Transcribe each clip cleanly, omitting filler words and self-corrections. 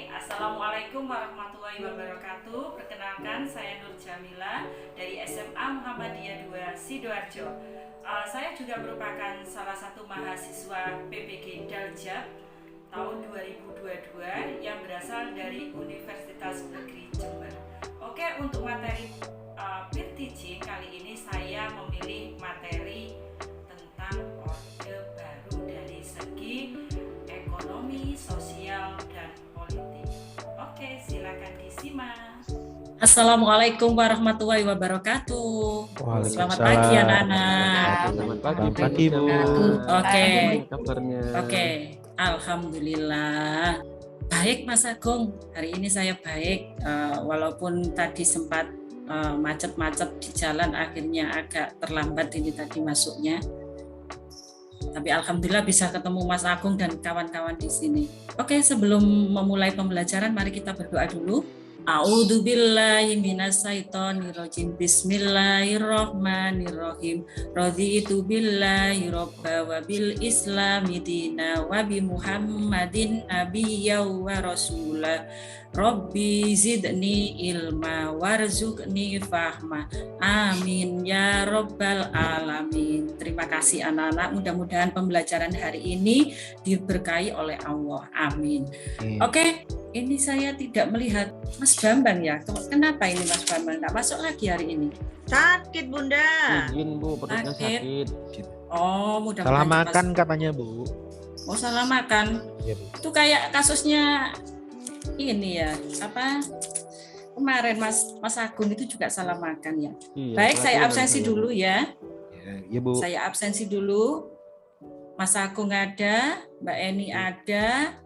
Assalamualaikum warahmatullahi wabarakatuh. Perkenalkan, saya Nur Jamila dari SMA Muhammadiyah 2 Sidoarjo. Saya juga merupakan salah satu mahasiswa PPG Daljab tahun 2022 yang berasal dari Universitas Negeri Jember. Oke, untuk materi peer teaching kali ini saya memilih materi tentang Orde Baru dari segi ekonomi, sosial, dan politik. Oke, silakan disimak. Assalamualaikum warahmatullahi wabarakatuh. Selamat pagi anak-anak. Selamat pagi Bu. Oke. Kabarnya. Oke, alhamdulillah. Baik Mas Agung, hari ini saya baik. Walaupun tadi sempat macet-macet di jalan, akhirnya agak terlambat ini tadi masuknya. Tapi alhamdulillah bisa ketemu Mas Agung dan kawan-kawan di sini. Oke, sebelum memulai pembelajaran, mari kita berdoa dulu. A'udzubillahi minasyaitonirrajim. Bismillahirrahmanirrahim. Raditu billahi robba wa bil islami dina wa bi Muhammadin nabiyya wa rasulah. Rabbi zidni ilma warzuqni fahma. Amin ya rabbal alamin. Terima kasih anak-anak. Mudah-mudahan pembelajaran hari ini diberkahi oleh Allah. Amin. Oke, ini saya tidak melihat Mas Bambang ya. Kenapa ini Mas Bambang nggak masuk lagi hari ini? Sakit Bunda. Izin Bu, perutnya sakit. Oh, mudah-mudahan. Salah makan katanya Bu. Oh, salah makan. Iya Bu. Itu kayak kasusnya ini ya, apa kemarin Mas Agung itu juga salah makan ya. Iya, Baik, saya perhatian absensi saya. dulu ya. Iya Bu. Saya absensi dulu. Mas Agung ada, Mbak Eni ada,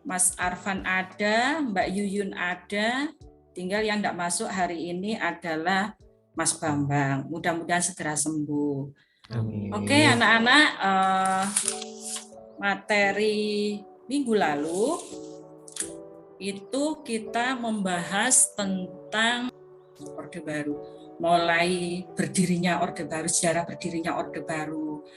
Mas Arfan ada, Mbak Yuyun ada. Tinggal yang tidak masuk hari ini adalah Mas Bambang. Mudah-mudahan segera sembuh. Amin. Oke, anak-anak, materi minggu lalu itu kita membahas tentang Orde Baru. Mulai berdirinya Orde Baru, sejarah berdirinya Orde Baru,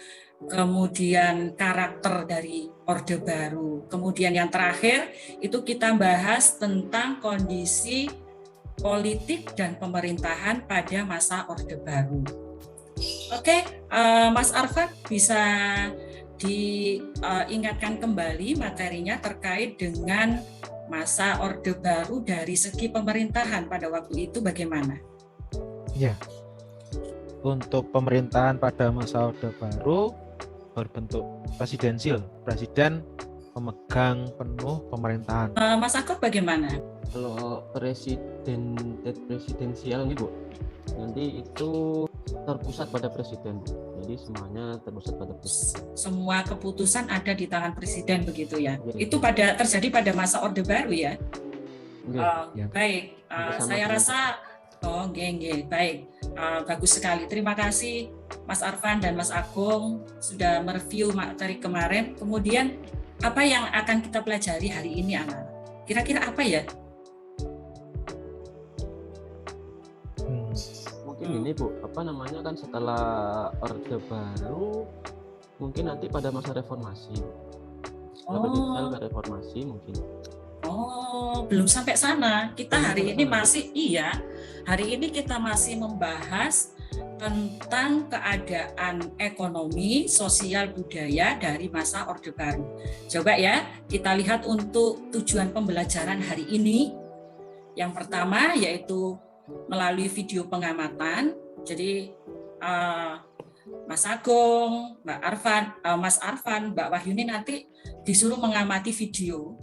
kemudian karakter dari Orde Baru. Kemudian yang terakhir itu kita bahas tentang kondisi politik dan pemerintahan pada masa Orde Baru. Oke, Mas Arfan bisa diingatkan kembali materinya terkait dengan masa Orde Baru dari segi pemerintahan pada waktu itu bagaimana? Ya. Untuk pemerintahan pada masa Orde Baru berbentuk presidensil. Presiden pemegang penuh pemerintahan. Mas Agung bagaimana? Kalau presidensial nih Bu, nanti itu terpusat pada presiden Bu. Jadi semuanya terpusat pada presiden. Semua keputusan ada di tangan presiden begitu ya. Ya. Itu terjadi pada masa Orde Baru ya. Ya. Baik, Bersama saya dengan rasa baik. Bagus sekali. Terima kasih Mas Arfan dan Mas Agung sudah mereview materi kemarin. Kemudian apa yang akan kita pelajari hari ini anak? Kira-kira apa ya? Mungkin ini Bu, apa namanya kan setelah Orde Baru mungkin nanti pada masa reformasi. Lebih detail ke reformasi mungkin. Oh, belum sampai sana. Kita hari ini kita masih membahas tentang keadaan ekonomi, sosial, budaya dari masa Orde Baru. Coba ya, kita lihat untuk tujuan pembelajaran hari ini. Yang pertama yaitu melalui video pengamatan. Jadi Mas Agung, Mas Arfan, Mbak Wahyuni nanti disuruh mengamati video.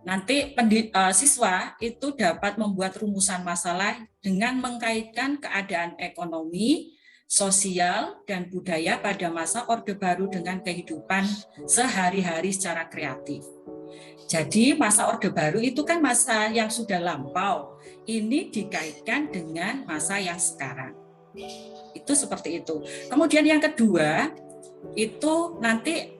Nanti siswa itu dapat membuat rumusan masalah dengan mengkaitkan keadaan ekonomi, sosial, dan budaya pada masa Orde Baru dengan kehidupan sehari-hari secara kreatif. Jadi masa Orde Baru itu kan masa yang sudah lampau. Ini dikaitkan dengan masa yang sekarang. Itu seperti itu. Kemudian yang kedua, itu nanti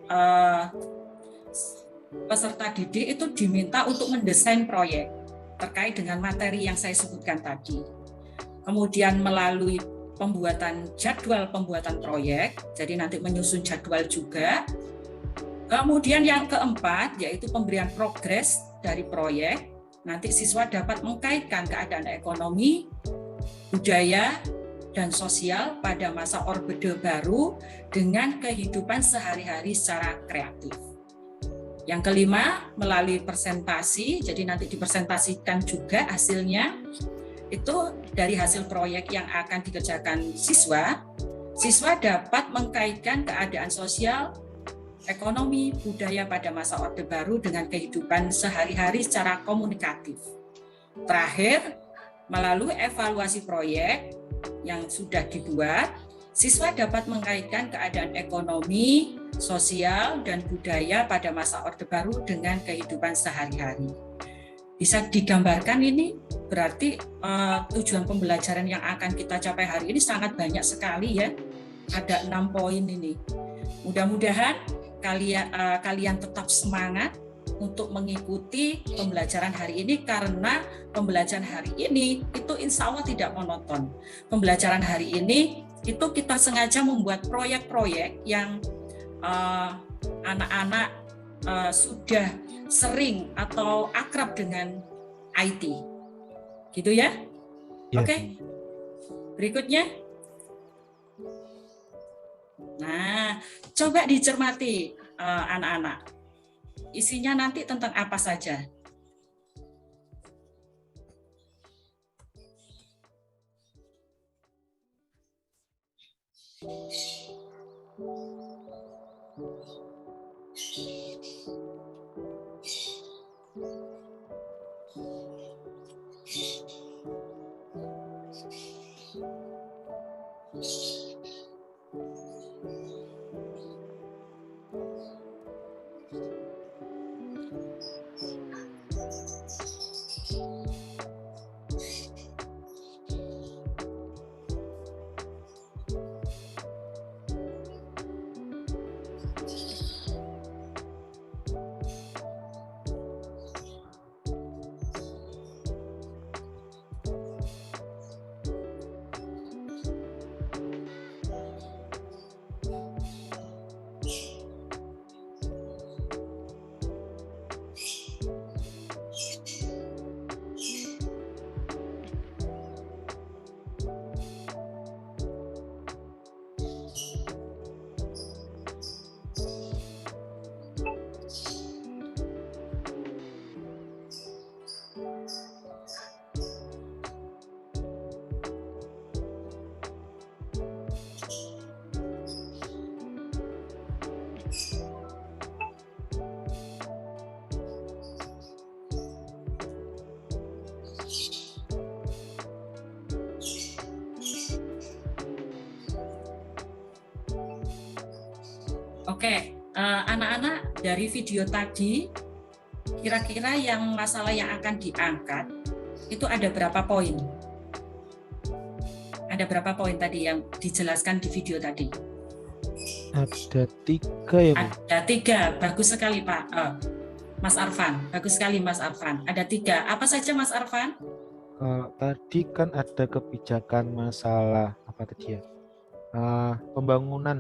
peserta didik itu diminta untuk mendesain proyek terkait dengan materi yang saya sebutkan tadi. Kemudian melalui jadwal pembuatan proyek, jadi nanti menyusun jadwal juga. Kemudian yang keempat yaitu pemberian progres dari proyek. nanti siswa dapat mengkaitkan keadaan ekonomi, budaya, dan sosial pada masa Orde Baru dengan kehidupan sehari-hari secara kreatif. Yang kelima, melalui presentasi, jadi nanti dipresentasikan juga hasilnya, itu dari hasil proyek yang akan dikerjakan siswa dapat mengkaitkan keadaan sosial, ekonomi, budaya pada masa Orde Baru dengan kehidupan sehari-hari secara komunikatif. Terakhir, melalui evaluasi proyek yang sudah dibuat, siswa dapat mengkaitkan keadaan ekonomi, sosial, dan budaya pada masa Orde Baru dengan kehidupan sehari-hari. Bisa digambarkan ini berarti tujuan pembelajaran yang akan kita capai hari ini sangat banyak sekali ya. Ada 6 poin ini. Mudah-mudahan kalian tetap semangat untuk mengikuti pembelajaran hari ini, karena pembelajaran hari ini itu insya Allah tidak monoton. Pembelajaran hari ini itu kita sengaja membuat proyek-proyek yang anak-anak sudah sering atau akrab dengan IT. Gitu ya? Ya. Oke. Berikutnya. Nah, coba dicermati anak-anak. Isinya nanti tentang apa saja? Oke, anak-anak, dari video tadi, kira-kira yang masalah yang akan diangkat itu ada berapa poin? Ada berapa poin tadi yang dijelaskan di video tadi? Ada 3 ya, Bu? Ada 3, bagus sekali Pak. Mas Arfan, bagus sekali Mas Arfan. Ada 3, apa saja Mas Arfan? Tadi kan ada kebijakan masalah apa tadi ya? Pembangunan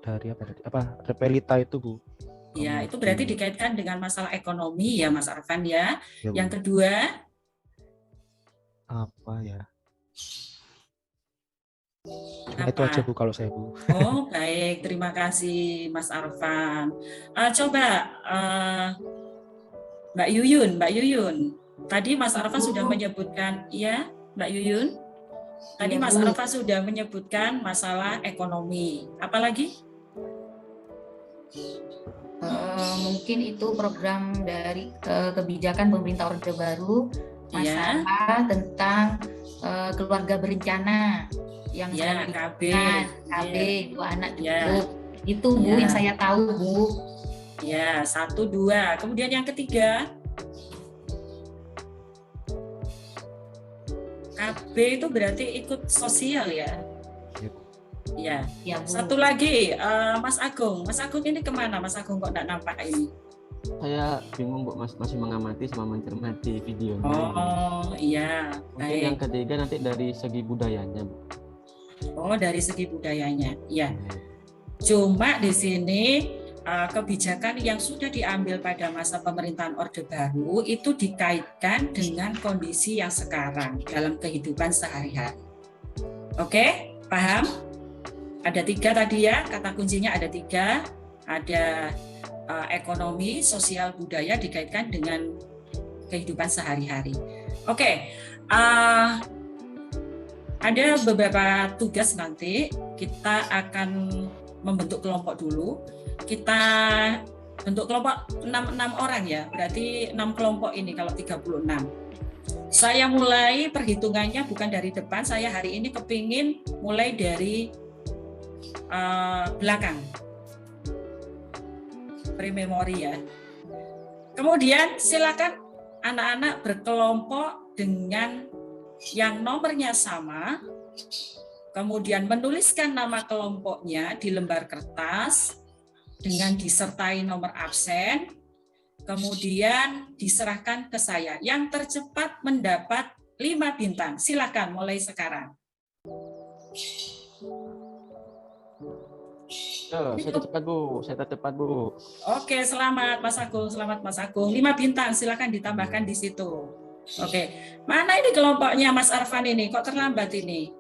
dari apa tadi? Repelita itu, Bu. Ya, itu berarti dikaitkan dengan masalah ekonomi ya Mas Arfan ya. Ya, Bu. Yang kedua, Apa ya? Cuma itu aja, Bu, kalau saya, Bu. Oh, baik. Terima kasih, Mas Arfan. Coba, Mbak Yuyun. Tadi Mas Arfan sudah menyebutkan, ya, Mbak Yuyun. Tadi Mas Arfan sudah menyebutkan masalah ekonomi. Apalagi? Mungkin itu program dari kebijakan pemerintah Orde Baru, masalah tentang keluarga berencana yang ya, KB, Bu, anak cukup. Itu Bu yang saya tahu, Bu. Ya, 1, 2. Kemudian yang ketiga, KB itu berarti ikut sosial ya? Ya. Bu. Satu lagi, Mas Agung. Mas Agung ini kemana? Mas Agung kok enggak nampak ini? Saya bingung, Bu, masih mengamati sama mencermati videonya. Oh, iya. Mungkin yang ketiga nanti dari segi budayanya, Bu. Oh, dari segi budayanya. Ya. Cuma di sini kebijakan yang sudah diambil pada masa pemerintahan Orde Baru itu dikaitkan dengan kondisi yang sekarang dalam kehidupan sehari-hari. Oke, paham? Ada 3 tadi ya, kata kuncinya ada 3. Ada ekonomi, sosial, budaya dikaitkan dengan kehidupan sehari-hari. Oke, ada beberapa tugas nanti. Kita akan membentuk kelompok dulu. Kita bentuk kelompok 6 orang ya, berarti 6 kelompok ini kalau 36. Saya mulai perhitungannya bukan dari depan, saya hari ini kepingin mulai dari belakang. Pre-memori ya. Kemudian silakan anak-anak berkelompok dengan yang nomornya sama, kemudian menuliskan nama kelompoknya di lembar kertas dengan disertai nomor absen, kemudian diserahkan ke saya. Yang tercepat mendapat 5 bintang. Silakan mulai sekarang. Saya tercepat Bu. Oke, selamat Mas Agung, 5 bintang, silakan ditambahkan di situ. Oke, mana ini kelompoknya Mas Arfan ini? Kok terlambat ini?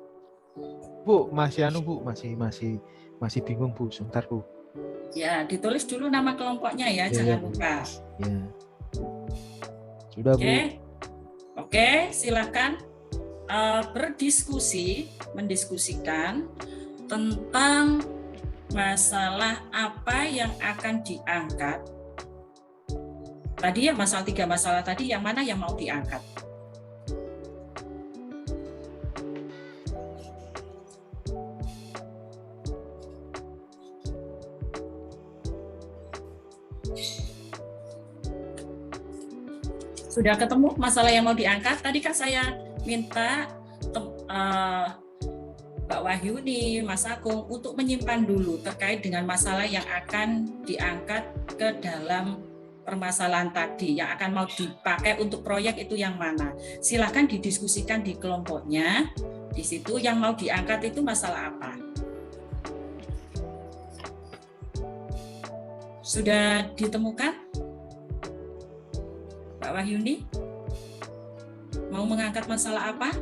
Bu, masih Bu, masih bingung Bu, sebentar Bu. Ya, ditulis dulu nama kelompoknya ya, jangan lupa. Ya. Sudah Bu. Oke, silakan mendiskusikan tentang masalah apa yang akan diangkat. Tadi ya masalah 3 masalah tadi, yang mana yang mau diangkat? Sudah ketemu masalah yang mau diangkat? Tadi kan saya minta Mbak Wahyuni, Mas Agung untuk menyimpan dulu terkait dengan masalah yang akan diangkat ke dalam permasalahan tadi, yang akan mau dipakai untuk proyek itu yang mana. Silahkan didiskusikan di kelompoknya, di situ yang mau diangkat itu masalah apa. Sudah ditemukan? Mbak Wahyuni, mau mengangkat masalah apa?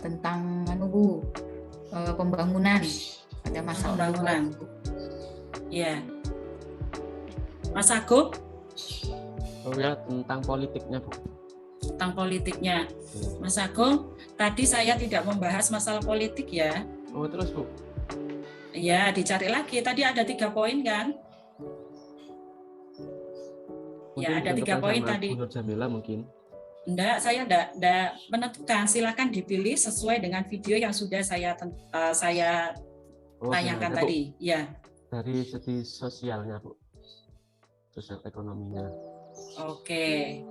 Tentang pembangunan, ada masa pembangunan. Ya, Mas Agung? Oh ya, tentang politiknya Bu. Tentang politiknya, Mas Agung. Tadi saya tidak membahas masalah politik ya. Oh terus Bu? Ya, dicari lagi. Tadi ada 3 poin kan? Ya, ada 3 poin tadi. Bu Nur Jamila mungkin. Enggak, saya enggak menentukan. Silakan dipilih sesuai dengan video yang sudah saya tayangkan tadi. Ya. Dari segi sosialnya, Bu. Sosial ekonominya. Oke.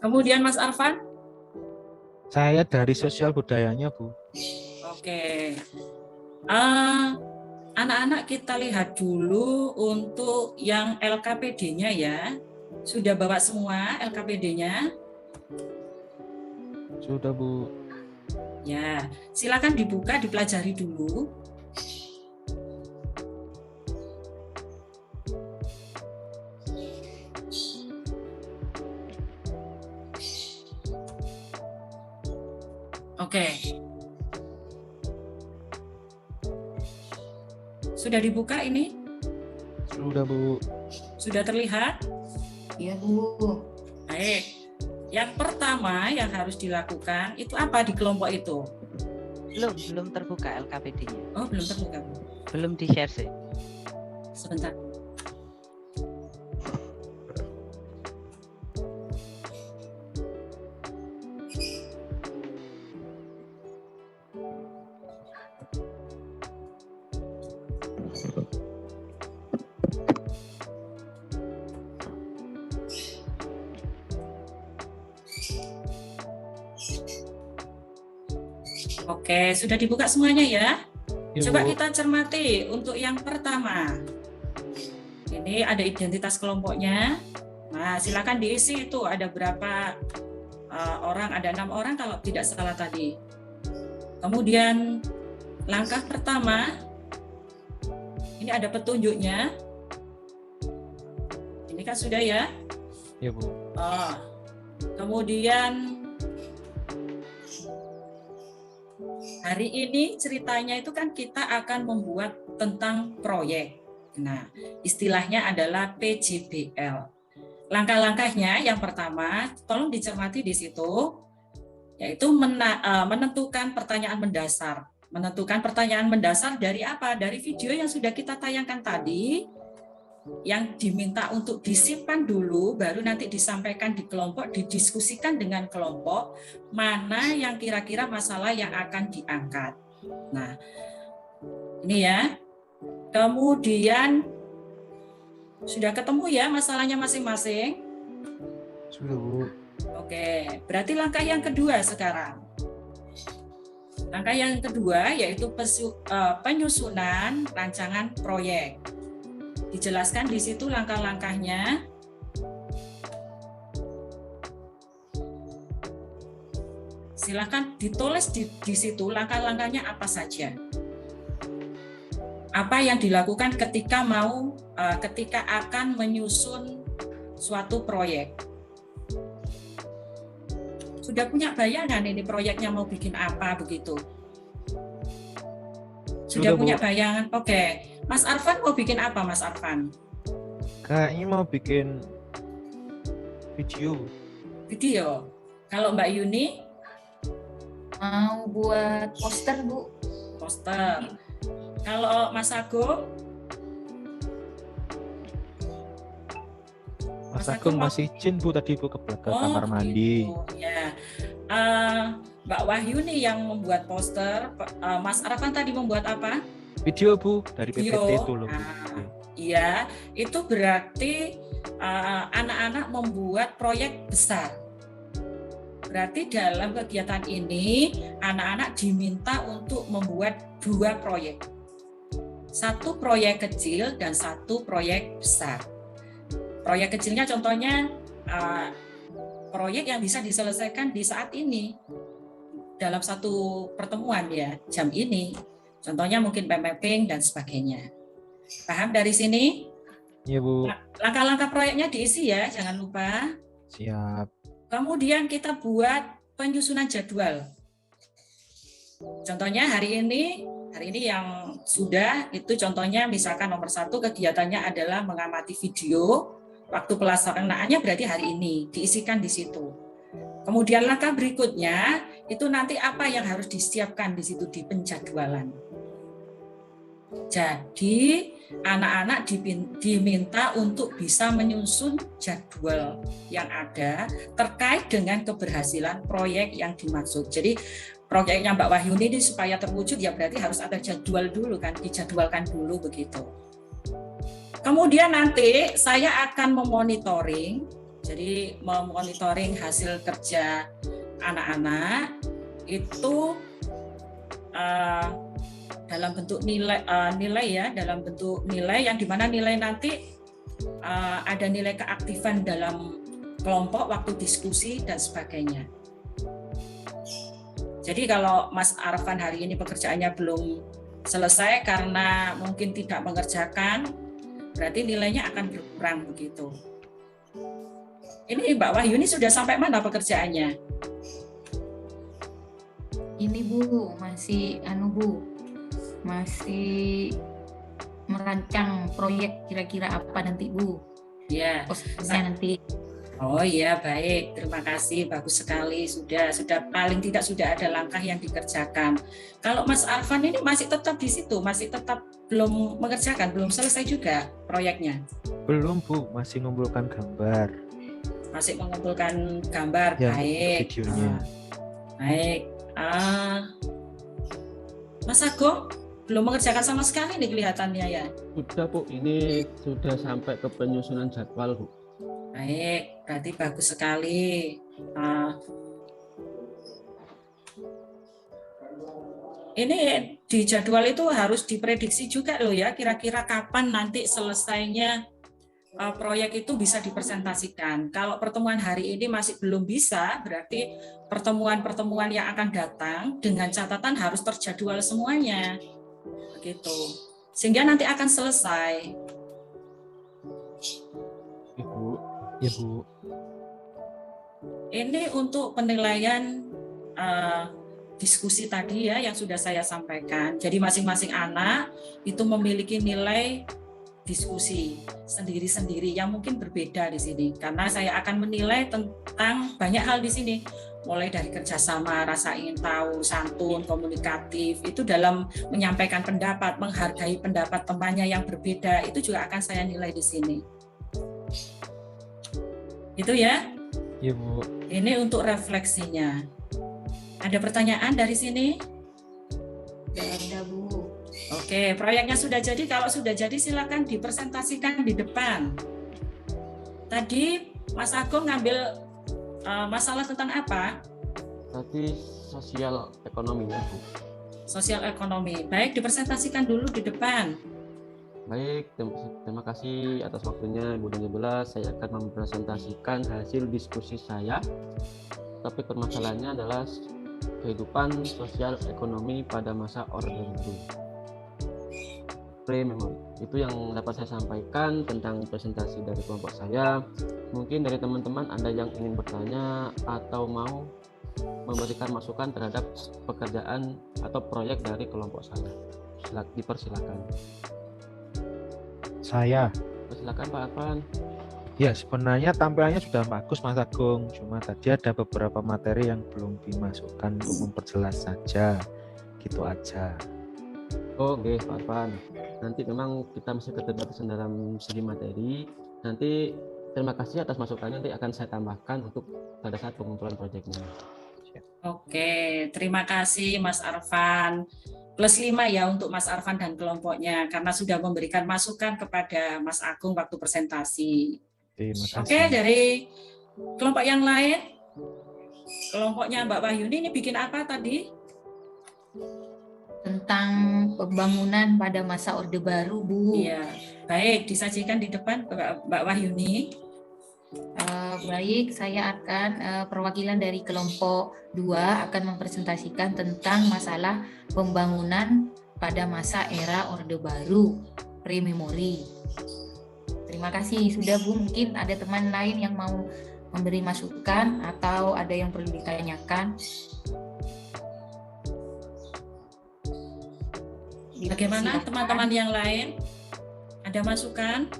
Kemudian Mas Arfan? Saya dari sosial budayanya, Bu. Oke. Anak-anak kita lihat dulu untuk yang LKPD-nya ya. Sudah bawa semua LKPD-nya? Sudah Bu. Ya, silakan dibuka, dipelajari dulu. Oke. Sudah dibuka ini? Sudah Bu. Sudah terlihat? Iya Bu. Baik. Yang pertama yang harus dilakukan itu apa di kelompok itu? Belum terbuka LKPD-nya. Oh, belum terbuka, Bu. Belum di-share sih. Sebentar. Oke, sudah dibuka semuanya ya? Ya, Coba Bu. kita cermati untuk yang pertama. Ini ada identitas kelompoknya. Nah, silakan diisi itu ada berapa orang, ada 6 orang kalau tidak salah tadi. Kemudian langkah pertama, ini ada petunjuknya. Ini kan sudah ya. Ya Bu. Oh. Kemudian hari ini ceritanya itu kan kita akan membuat tentang proyek. Nah, istilahnya adalah PJBL. Langkah-langkahnya yang pertama, tolong dicermati di situ, yaitu menentukan pertanyaan mendasar. Menentukan pertanyaan mendasar dari apa? Dari video yang sudah kita tayangkan tadi, yang diminta untuk disimpan dulu, baru nanti disampaikan di kelompok, didiskusikan dengan kelompok, mana yang kira-kira masalah yang akan diangkat. Nah, ini ya. Kemudian, sudah ketemu ya masalahnya masing-masing? Sudah Bu. Oke, berarti langkah yang kedua sekarang. Langkah yang kedua yaitu penyusunan rancangan proyek. Dijelaskan di situ langkah-langkahnya. Silakan ditulis di situ langkah-langkahnya apa saja. Apa yang dilakukan ketika akan menyusun suatu proyek. Sudah punya bayangan ini proyeknya mau bikin apa begitu? Sudah punya bayangan? Oke. Mas Arfan mau bikin apa, Mas Arfan? Kayaknya mau bikin video. Video. Kalau Mbak Yuni? Mau buat poster Bu. Poster. Kalau Mas Agung? Mas Agung masih izin Bu tadi Bu ke kamar mandi. Ya. Mbak Wahyu nih yang membuat poster. Mas Arfan tadi membuat apa? Video Bu dari PPT itu loh. Iya, itu berarti anak-anak membuat proyek besar. Berarti dalam kegiatan ini anak-anak diminta untuk membuat 2 proyek. 1 proyek kecil dan 1 proyek besar. Proyek kecilnya contohnya proyek yang bisa diselesaikan di saat ini dalam 1 pertemuan ya, jam ini. Contohnya mungkin mapping dan sebagainya. Paham dari sini? Iya Bu. Langkah-langkah proyeknya diisi ya, jangan lupa. Siap. Kemudian kita buat penyusunan jadwal. Contohnya hari ini yang sudah itu contohnya misalkan nomor 1 kegiatannya adalah mengamati video. Waktu pelaksanaannya berarti hari ini diisikan di situ. Kemudian langkah berikutnya itu nanti apa yang harus disiapkan di situ di penjadwalan. Jadi anak-anak diminta untuk bisa menyusun jadwal yang ada terkait dengan keberhasilan proyek yang dimaksud. Jadi proyeknya Mbak Wahyuni ini supaya terwujud ya berarti harus ada jadwal dulu kan, dijadwalkan dulu begitu. Kemudian nanti saya akan memonitoring, jadi memonitoring hasil kerja anak-anak itu dalam bentuk nilai ya, dalam bentuk nilai yang dimana nilai nanti ada nilai keaktifan dalam kelompok, waktu diskusi dan sebagainya. Jadi kalau Mas Arfan hari ini pekerjaannya belum selesai karena mungkin tidak mengerjakan, berarti nilainya akan berkurang begitu. Ini Mbak Wahyuni sudah sampai mana pekerjaannya? Ini Bu, masih masih merancang proyek kira-kira apa nanti Bu. Ya. Posisinya nanti. Oh iya, baik. Terima kasih. Bagus sekali. Sudah paling tidak sudah ada langkah yang dikerjakan. Kalau Mas Arfan ini masih tetap di situ, masih tetap belum mengerjakan, belum selesai juga proyeknya. Belum Bu, masih mengumpulkan gambar. Masih mengumpulkan gambar, Ya, baik. videonya. Baik. Mas Agung belum mengerjakan sama sekali nih kelihatannya ya. Sudah Bu, ini sudah sampai ke penyusunan jadwal Bu. Baik, berarti bagus sekali. Ini di jadwal itu harus diprediksi juga loh ya, kira-kira kapan nanti selesainya proyek itu bisa dipresentasikan. Kalau pertemuan hari ini masih belum bisa, berarti pertemuan-pertemuan yang akan datang dengan catatan harus terjadwal semuanya. Begitu. Sehingga nanti akan selesai. Ibu. Ibu. Ini untuk penilaian diskusi tadi ya yang sudah saya sampaikan. Jadi masing-masing anak itu memiliki nilai diskusi sendiri-sendiri yang mungkin berbeda di sini. Karena saya akan menilai tentang banyak hal di sini. Mulai dari kerjasama, rasa ingin tahu, santun, komunikatif, itu dalam menyampaikan pendapat, menghargai pendapat temannya yang berbeda, itu juga akan saya nilai di sini. Itu ya. Ibu. Ini untuk refleksinya. Ada pertanyaan dari sini? Tidak ada, Bu. Oke, proyeknya sudah jadi. Kalau sudah jadi silakan dipresentasikan di depan. Tadi Mas Agung ngambil masalah tentang apa? Tadi sosial ekonomi ya, Bu. Sosial ekonomi. Baik, dipresentasikan dulu di depan. Baik, terima kasih atas waktunya Ibu dan Ibu. Saya akan mempresentasikan hasil diskusi saya. Topik permasalahannya adalah kehidupan sosial ekonomi pada masa Orde Baru. Pre-memory. Itu yang dapat saya sampaikan tentang presentasi dari kelompok saya. Mungkin dari teman-teman ada yang ingin bertanya atau mau memberikan masukan terhadap pekerjaan atau proyek dari kelompok saya. Dipersilakan. Saya. Silakan Pak Arfan. Ya, sebenarnya tampilannya sudah bagus Mas Agung, cuma tadi ada beberapa materi yang belum dimasukkan untuk memperjelas saja, gitu aja. Oke, Pak Arfan. Nanti memang kita masih keterbatasan dalam segi materi. Nanti terima kasih atas masukannya, nanti akan saya tambahkan untuk pada saat pengumpulan proyeknya. Oke, terima kasih Mas Arfan. +5 ya untuk Mas Arfan dan kelompoknya, karena sudah memberikan masukan kepada Mas Agung waktu presentasi. Terima kasih. Oke, dari kelompok yang lain, kelompoknya Mbak Wahyuni ini bikin apa tadi? Tentang pembangunan pada masa Orde Baru, Bu. Iya, baik, disajikan di depan Mbak Wahyuni. Baik, saya akan perwakilan dari kelompok 2 akan mempresentasikan tentang masalah pembangunan pada masa era Orde Baru, pre-memori. Terima kasih sudah, Bu. Mungkin ada teman lain yang mau memberi masukan atau ada yang perlu ditanyakan. Bagaimana teman-teman yang lain? Ada masukan?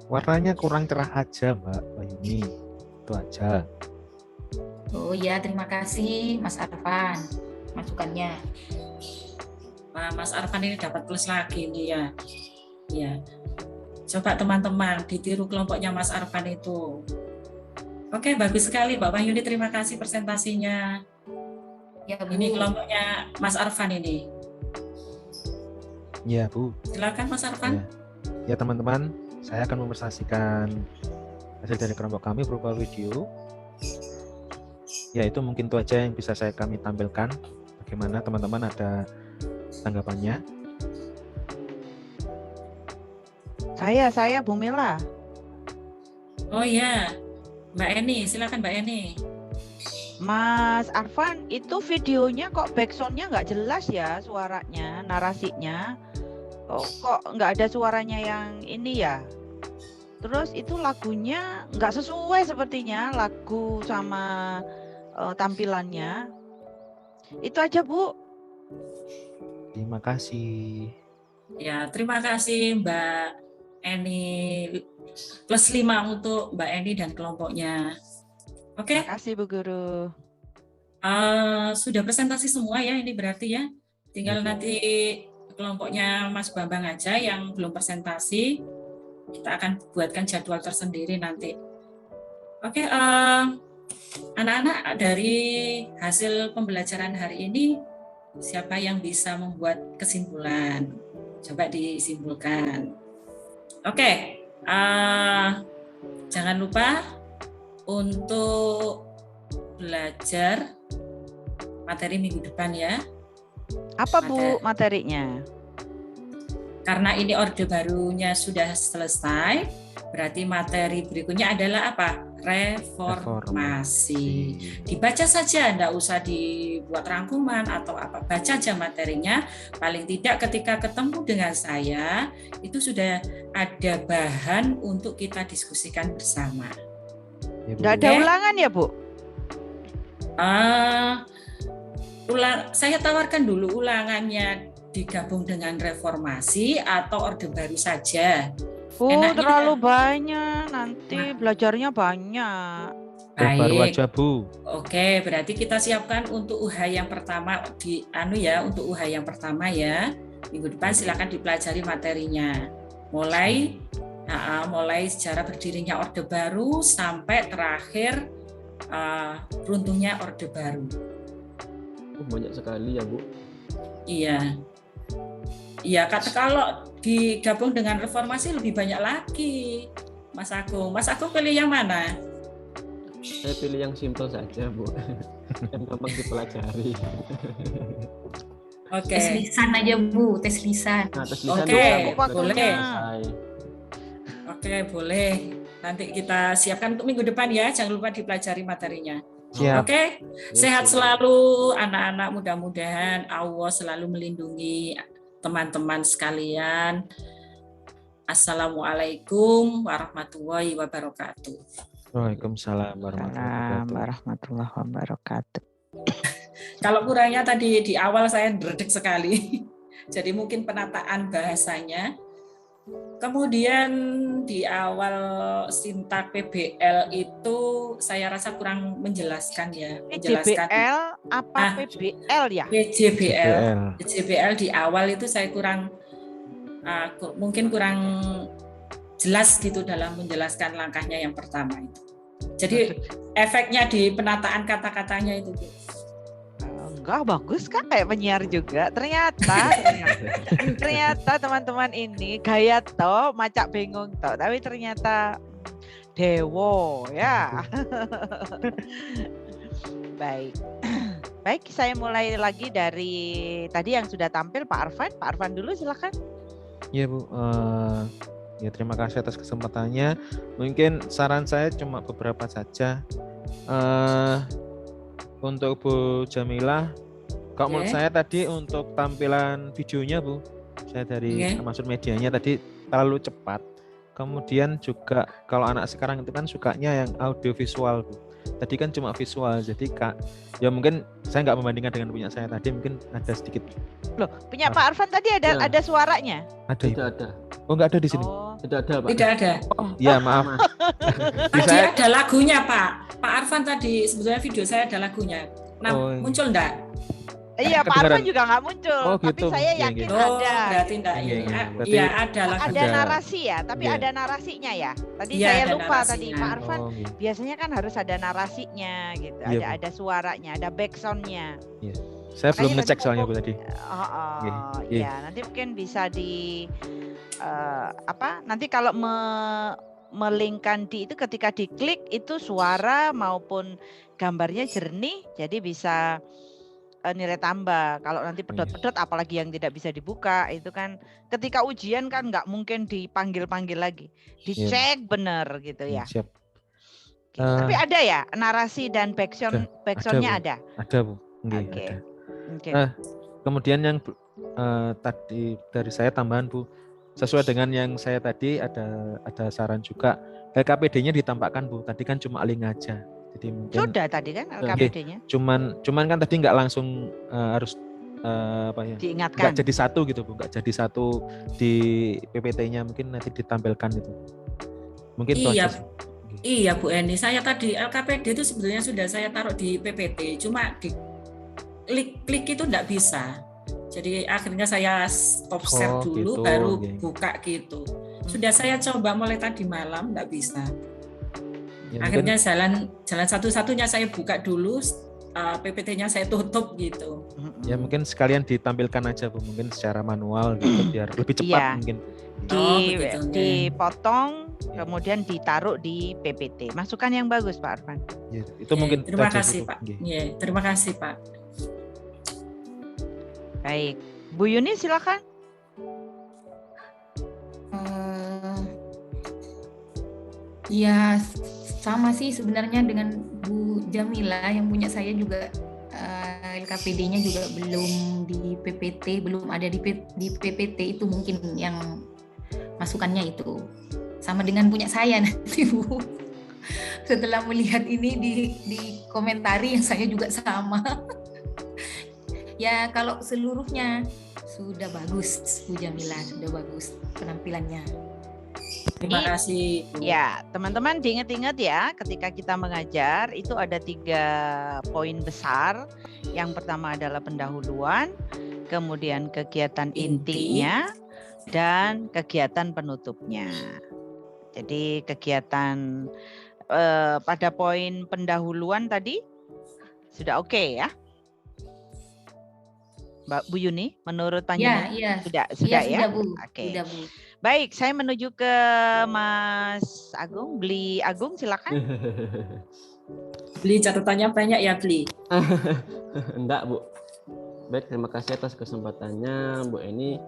Warnanya kurang cerah aja Mbak Wahyuni, itu aja. Oh ya, terima kasih Mas Arfan masukannya. Nah, Mas Arfan ini dapat plus lagi nih ya. Ya. Coba teman-teman ditiru kelompoknya Mas Arfan itu. Oke, bagus sekali Mbak Wahyuni, terima kasih presentasinya. Ya, Bu. Ini kelompoknya Mas Arfan ini. Ya Bu. Silakan Mas Arfan. Ya teman-teman, saya akan mempresentasikan hasil dari kelompok kami berupa video. Ya itu mungkin itu aja yang bisa kami tampilkan. Bagaimana teman-teman, ada tanggapannya? Saya Bu Mila. Oh ya, Mbak Eni, silakan Mbak Eni. Mas Arfan, itu videonya kok backsoundnya nggak jelas ya suaranya, narasinya. Kok nggak ada suaranya yang ini ya. Terus itu lagunya nggak sesuai sepertinya, lagu sama tampilannya. Itu aja Bu. Terima kasih. Ya, terima kasih Mbak Eni. +5 untuk Mbak Eni dan kelompoknya. Oke. Terima kasih Bu Guru. Sudah presentasi semua ya ini berarti ya. Tinggal nanti kelompoknya Mas Bambang aja yang belum presentasi. Kita akan buatkan jadwal tersendiri nanti. Oke, anak-anak, dari hasil pembelajaran hari ini siapa yang bisa membuat kesimpulan? Coba disimpulkan. Oke, jangan lupa untuk belajar materi minggu depan ya. Apa Bu materinya? Karena ini orde barunya sudah selesai, berarti materi berikutnya adalah apa? Reformasi. Dibaca saja, enggak usah dibuat rangkuman atau apa. Baca aja materinya. Paling tidak ketika ketemu dengan saya, itu sudah ada bahan untuk kita diskusikan bersama. Ya, Bu. Nggak ada Oke. ulangan ya, Bu? Saya tawarkan dulu ulangannya digabung dengan reformasi atau orde baru saja. Enaknya- Terlalu banyak, nanti belajarnya banyak. Baru Baik. aja Bu. Oke, berarti kita siapkan untuk UH yang pertama untuk UH yang pertama ya. Minggu depan silakan dipelajari materinya. Mulai sejarah berdirinya Orde Baru sampai terakhir runtuhnya Orde Baru. Banyak sekali ya Bu. Iya. Iya, kalau digabung dengan reformasi lebih banyak lagi. Mas Agung pilih yang mana? Saya pilih yang simple saja Bu. Yang gampang dipelajari. Oke. Tes lisan aja Bu, tes lisan. Nah, tes lisan Oke, dulu, boleh. selesai. Oke, boleh. Nanti kita siapkan untuk minggu depan ya. Jangan lupa dipelajari materinya. Siap. Oke, sehat selalu anak-anak, mudah-mudahan Allah selalu melindungi teman-teman sekalian. Assalamualaikum warahmatullahi wabarakatuh. Waalaikumsalam warahmatullahi wabarakatuh. Warahmatullahi wabarakatuh. Kalau kurangnya tadi di awal saya dredeg sekali. Jadi mungkin penataan bahasanya. Kemudian di awal sintak PBL itu saya rasa kurang menjelaskan ya. JBL apa PBL ya? PJBL di awal itu saya mungkin kurang jelas gitu dalam menjelaskan langkahnya yang pertama itu. Jadi efeknya di penataan kata-katanya itu. Enggak, bagus kan kayak penyiar juga. Ternyata teman-teman ini gaya toh macak bingung toh, tapi ternyata dewo ya. Baik, saya mulai lagi dari tadi yang sudah tampil Pak Arfan. Pak Arfan dulu silakan. Ya Bu, ya terima kasih atas kesempatannya. Mungkin saran saya cuma beberapa saja. Untuk Bu Jamilah, kalau menurut saya tadi untuk tampilan videonya Bu, saya dari maksud medianya tadi terlalu cepat. Kemudian juga kalau anak sekarang itu kan sukanya yang audiovisual Bu. Tadi kan cuma visual, jadi ya mungkin saya nggak membandingkan dengan punya saya tadi, mungkin ada sedikit. Loh, punya Pak Arfan tadi ada suaranya? Ada. Tidak ada. Oh, nggak ada di sini. Tidak ada Pak. Tidak ada. Oh, iya maaf. Tadi ada lagunya Pak. Pak Arfan tadi sebetulnya video saya ada lagunya. Nah, muncul enggak? Iya, Pak Arfan juga nggak muncul, tapi gitu. saya yakin Oh, ada. berarti enggak. Iya, ada lagu. Ada narasi ya, tapi ada narasinya ya. Tadi Iya, saya ada lupa narasinya. tadi Pak Arfan biasanya kan harus ada narasinya gitu. Ada suaranya, ada backsoundnya. Iya. Saya belum ngecek soalnya Bu tadi. Ya, nanti mungkin bisa di nanti kalau melingkan di itu ketika diklik itu suara maupun gambarnya jernih, jadi bisa nilai tambah. Kalau nanti pedot-pedot apalagi yang tidak bisa dibuka itu kan ketika ujian kan nggak mungkin dipanggil-panggil lagi, dicek bener gitu ya. Siap. Tapi ada ya narasi dan backsoundnya ada. Ada Bu. Ada. Kemudian yang tadi dari saya tambahan Bu, sesuai dengan yang saya tadi ada saran juga LKPD-nya ditampakkan Bu. Tadi kan cuma link aja. Jadi mungkin sudah tadi kan LKPD-nya. Cuman kan tadi nggak langsung harus diingatkan. Nggak jadi satu gitu Bu, nggak jadi satu di PPT-nya, mungkin nanti ditampilkan itu. Mungkin Iya Bu Eni, saya tadi LKPD itu sebetulnya sudah saya taruh di PPT, cuma di klik itu enggak bisa. Jadi akhirnya saya stop share dulu gitu, baru buka gitu. Sudah saya coba mulai tadi malam enggak bisa. Ya, akhirnya jalan satu-satunya saya buka dulu, PPT-nya saya tutup gitu. Ya mungkin sekalian ditampilkan aja Bu, mungkin secara manual gitu biar lebih cepat mungkin. Dipotong kemudian ditaruh di PPT. Masukan yang bagus Pak Arfan. Ya, itu mungkin terima kasih Pak. Ya, terima kasih Pak. Baik, Bu Yuni silakan. Ya, sama sih sebenarnya dengan Bu Jamila, yang punya saya juga LKPD-nya juga belum di PPT, belum ada di PPT, itu mungkin yang masukannya itu. Sama dengan punya saya nanti Bu. Setelah melihat ini di komentari yang saya juga sama. Ya, kalau seluruhnya sudah bagus Bu Jamila, sudah bagus penampilannya. Terima kasih. Bu. Ya, teman-teman diingat-ingat ya, ketika kita mengajar itu ada 3 poin besar. Yang pertama adalah pendahuluan, kemudian kegiatan intinya, dan kegiatan penutupnya. Jadi kegiatan pada poin pendahuluan tadi sudah oke ya, Mbak Bu Yuni, menurut panjenengan? Iya. Sudah Sudah ya? Bu. Oke. Sudah Bu. Baik, saya menuju ke Mas Agung. Beli Agung, silakan. Beli catatannya banyak ya, Beli. Enggak, Bu. Baik, terima kasih atas kesempatannya, Bu Eni.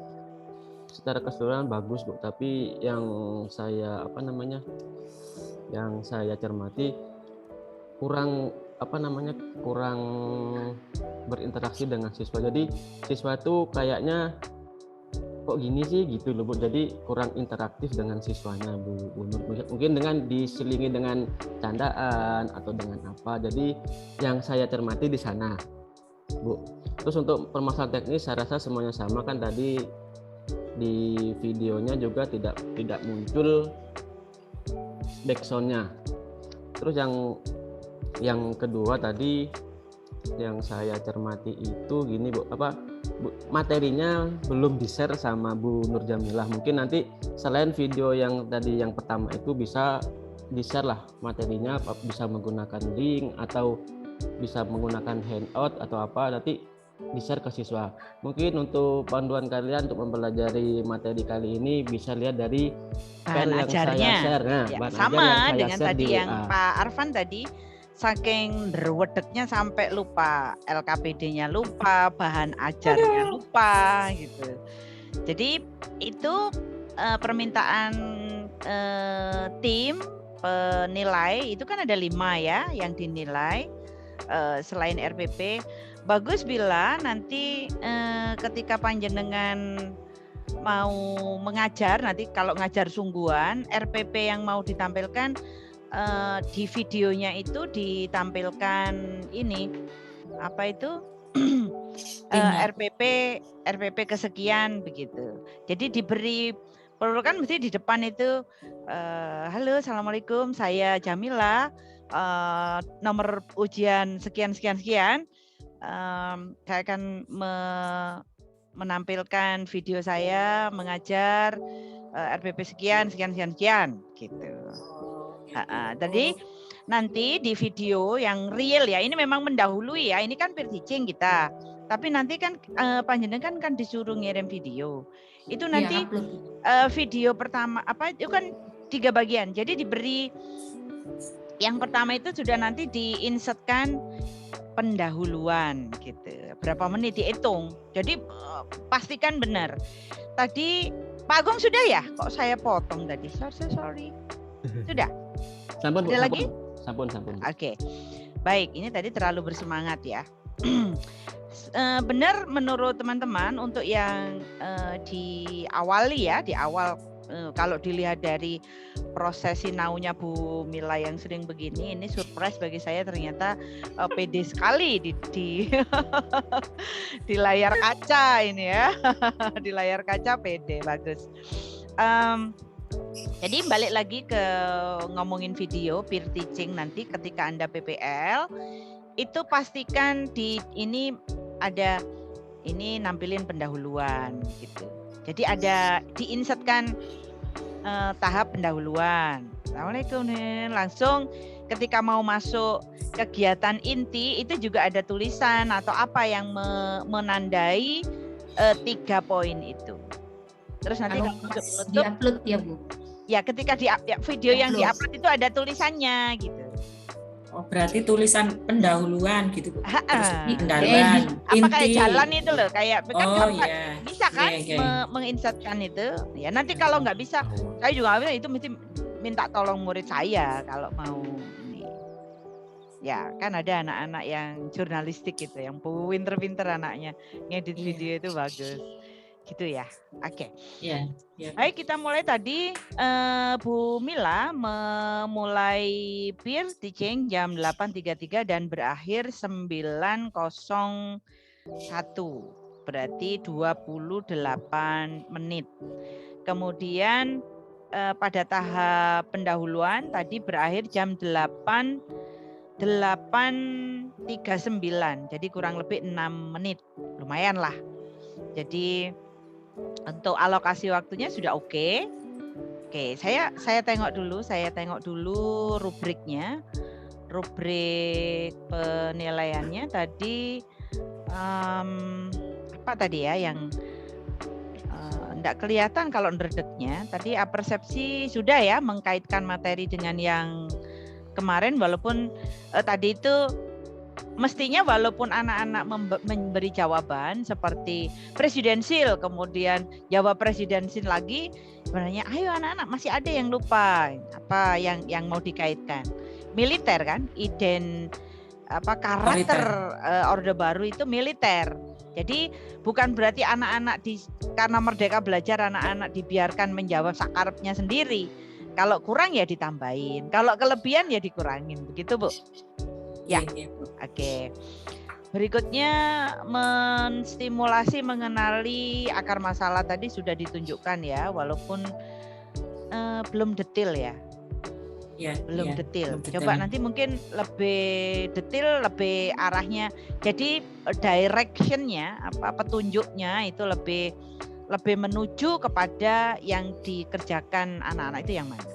Secara keseluruhan bagus, Bu. Tapi yang saya yang saya cermati kurang berinteraksi dengan siswa. Jadi siswa itu kayaknya kok gini sih gitu loh, Bu. Jadi kurang interaktif dengan siswanya, Bu. Mungkin dengan diselingi dengan candaan atau dengan apa. Jadi yang saya cermati di sana, Bu. Terus untuk permasalahan teknis saya rasa semuanya sama kan, tadi di videonya juga tidak muncul backsound-nya. Terus yang kedua tadi yang saya cermati itu gini, Bu, materinya belum di-share sama Bu Nur Jamilah. Mungkin nanti selain video yang tadi yang pertama itu bisa di-share lah materinya, bisa menggunakan link atau bisa menggunakan handout atau apa, nanti di-share ke siswa. Mungkin untuk panduan kalian untuk mempelajari materi kali ini bisa lihat dari Bahan yang ajarnya. saya share. Nah, Ya, bahan ajar sama yang saya dengan share tadi di yang WA. Pak Arfan tadi, saking derwedeknya sampai lupa LKPD-nya, lupa bahan ajarnya, lupa gitu. Jadi itu permintaan tim penilai itu kan ada 5 ya yang dinilai selain RPP. Bagus bila nanti ketika panjenengan mau mengajar, nanti kalau ngajar sungguhan, RPP yang mau ditampilkan di videonya itu ditampilkan ini apa itu RPP kesekian begitu. Jadi diberi perlu kan mesti di depan itu halo assalamualaikum saya Jamila, nomor ujian sekian sekian sekian. Saya akan menampilkan video saya mengajar RPP sekian sekian sekian sekian gitu. Tadi nanti di video yang real ya, ini memang mendahului ya, ini kan peer teaching kita. Tapi nanti kan panjenengan kan disuruh ngirim video. Itu nanti video pertama itu kan 3 bagian. Jadi diberi yang pertama itu sudah nanti diinsertkan pendahuluan gitu. Berapa menit dihitung. Jadi pastikan benar. Tadi Pak Agung sudah ya? Kok saya potong tadi? Sorry. Sudah? Sampun, ada lagi? Sampun. Oke. Baik, ini tadi terlalu bersemangat ya. Benar menurut teman-teman untuk yang di awal kalau dilihat dari proses sinaunya Bu Mila yang sering begini, ini surprise bagi saya, ternyata pede sekali di di layar kaca ini ya. Di layar kaca pede, bagus. Jadi balik lagi ke ngomongin video peer teaching, nanti ketika Anda PPL itu pastikan di ini ada ini nampilin pendahuluan gitu. Jadi ada diinsertkan tahap pendahuluan. Assalamualaikum nih. Langsung ketika mau masuk kegiatan inti itu juga ada tulisan atau apa yang menandai 3 poin itu. Terus nanti kalau di-upload ya Bu. Ya ketika video yang di-upload itu ada tulisannya gitu. Oh, berarti tulisan pendahuluan gitu, Bu. Terus pendahuluan, apa kayak inti. jalan itu loh, kayak kan iya. bisa kan menginsertkan itu. Ya nanti kalau nggak bisa, saya juga nggak bisa, itu minta tolong murid saya kalau mau ini. Ya, kan ada anak-anak yang jurnalistik gitu, yang pinter-pinter anaknya, ngedit Iya. video itu bagus. Gitu ya. Oke. Ya, ya. Baik, kita mulai tadi Bu Mila memulai peer teaching jam 8.33 dan berakhir 9.01. Berarti 28 menit. Kemudian pada tahap pendahuluan tadi berakhir jam 8.39. Jadi kurang lebih 6 menit. Lumayan lah. Jadi untuk alokasi waktunya sudah oke. Oke, saya tengok dulu rubriknya. Rubrik penilaiannya tadi apa tadi ya yang enggak kelihatan kalau nerdeknya. Tadi persepsi sudah ya mengkaitkan materi dengan yang kemarin, walaupun tadi itu mestinya walaupun anak-anak memberi jawaban seperti presidensil, kemudian jawab presidensil lagi, sebenarnya ayo anak-anak masih ada yang lupa apa yang mau dikaitkan. Militer kan, karakter Orde Baru itu militer. Jadi bukan berarti anak-anak karena Merdeka Belajar anak-anak dibiarkan menjawab sakarepnya sendiri. Kalau kurang ya ditambahin, kalau kelebihan ya dikurangin, begitu Bu? Ya, oke. Berikutnya menstimulasi mengenali akar masalah tadi sudah ditunjukkan ya, walaupun belum detail ya. Ya, belum ya, detail. belum Coba detail. nanti mungkin lebih detail, lebih arahnya. Jadi directionnya, petunjuknya itu lebih menuju kepada yang dikerjakan anak-anak itu yang mana.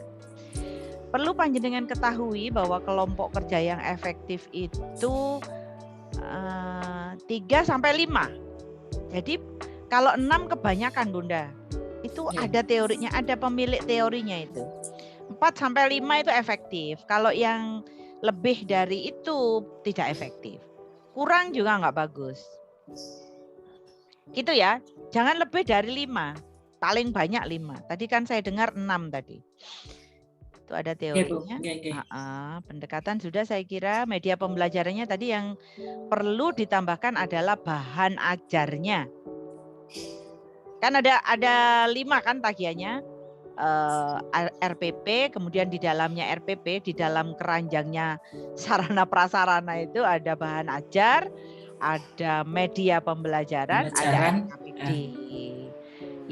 Perlu panjenengan ketahui bahwa kelompok kerja yang efektif itu 3 sampai 5. Jadi kalau 6 kebanyakan Bunda. Itu Ya. ada teorinya, ada pemilik teorinya itu. 4 sampai 5 itu efektif. Kalau yang lebih dari itu tidak efektif. Kurang juga nggak bagus. Gitu ya. Jangan lebih dari 5. Paling banyak 5. Tadi kan saya dengar 6 tadi. Itu ada teorinya. Pendekatan sudah saya kira. Media pembelajarannya tadi yang perlu ditambahkan adalah bahan ajarnya. Kan ada 5 kan tagihannya. RPP, kemudian di dalamnya RPP, di dalam keranjangnya sarana prasarana itu ada bahan ajar, ada media pembelajaran, ada LKPD.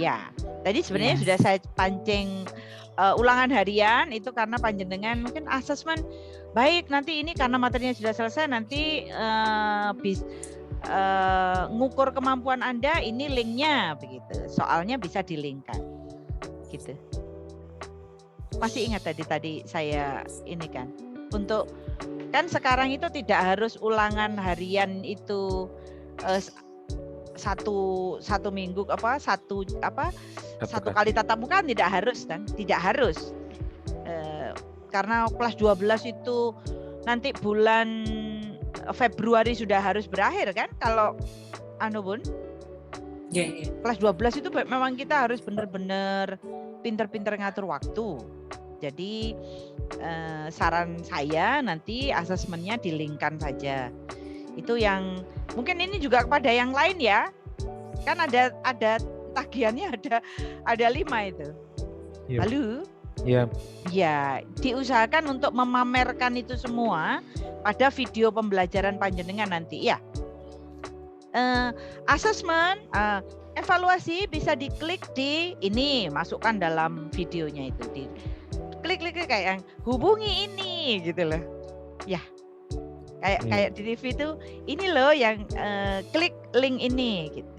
Ya, tadi sebenarnya sudah saya pancing ulangan harian itu karena panjenengan mungkin asesmen baik nanti ini karena materinya sudah selesai nanti ngukur kemampuan Anda ini linknya begitu, soalnya bisa dilinkkan gitu. Masih ingat tadi saya ini kan untuk kan sekarang itu tidak harus ulangan harian itu satu minggu satu kali tatap muka tidak harus karena kelas 12 itu nanti bulan Februari sudah harus berakhir kan kalau Bun. Kelas 12 itu memang kita harus benar-benar pinter-pinter ngatur waktu. Jadi saran saya nanti asesmennya dilingkan saja. Itu yang mungkin ini juga kepada yang lain ya. Kan ada tagihannya ada 5 itu. Ya. Lalu ya diusahakan untuk memamerkan itu semua pada video pembelajaran panjenengan nanti ya. Asesmen evaluasi bisa diklik di ini, masukkan dalam videonya itu klik kayak yang hubungi ini gitu loh. Ya. Kayak di TV itu ini loh yang klik link ini gitu.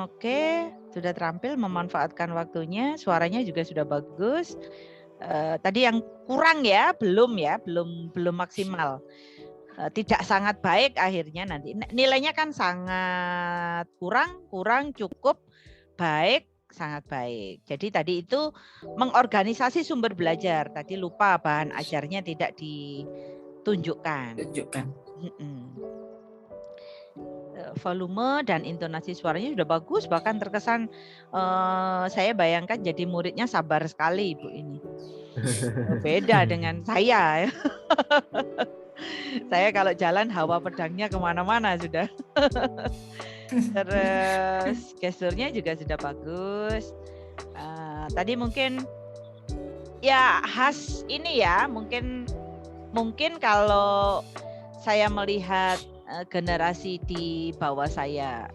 Oke, sudah terampil memanfaatkan waktunya, suaranya juga sudah bagus. Tadi yang kurang ya, belum maksimal. Tidak sangat baik akhirnya nanti. Nilainya kan sangat kurang, cukup, baik, sangat baik. Jadi tadi itu mengorganisasi sumber belajar. Tadi lupa bahan ajarnya tidak ditunjukkan. volume dan intonasi suaranya sudah bagus, bahkan terkesan saya bayangkan jadi muridnya sabar sekali Ibu ini. Beda dengan saya. Saya kalau jalan hawa pedangnya kemana-mana sudah. Terus gesturnya juga sudah bagus. Tadi mungkin ya khas ini ya, mungkin kalau saya melihat generasi di bawah saya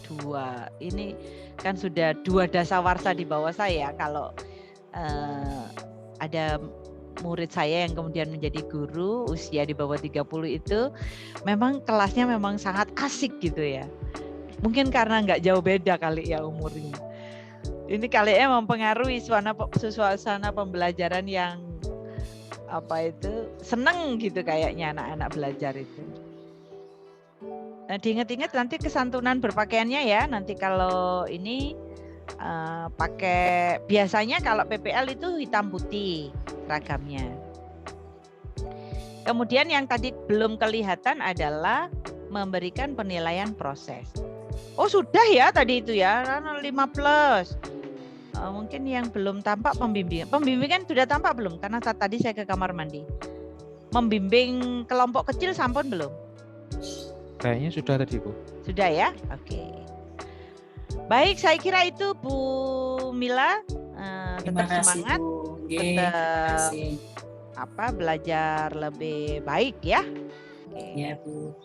dua ini kan sudah 2 dasawarsa di bawah saya. Kalau ada murid saya yang kemudian menjadi guru usia di bawah 30 itu memang kelasnya memang sangat asik gitu ya. Mungkin karena nggak jauh beda kali ya umurnya. Ini kalinya mempengaruhi suasana pembelajaran yang seneng gitu kayaknya anak-anak belajar itu. Nah, diingat-ingat nanti kesantunan berpakaiannya ya. Nanti kalau ini pakai biasanya kalau PPL itu hitam putih seragamnya. Kemudian yang tadi belum kelihatan adalah memberikan penilaian proses. Oh sudah ya tadi itu ya 5+. Mungkin yang belum tampak pembimbingan. Pembimbingan sudah tampak belum? Karena tadi saya ke kamar mandi. Membimbing kelompok kecil sampun belum? Kayaknya sudah tadi Bu. Sudah ya? Oke. Baik, saya kira itu Bu Mila. Terima Tetap kasih semangat. Bu. Terima Tetap kasih. belajar lebih baik ya. Ya Bu.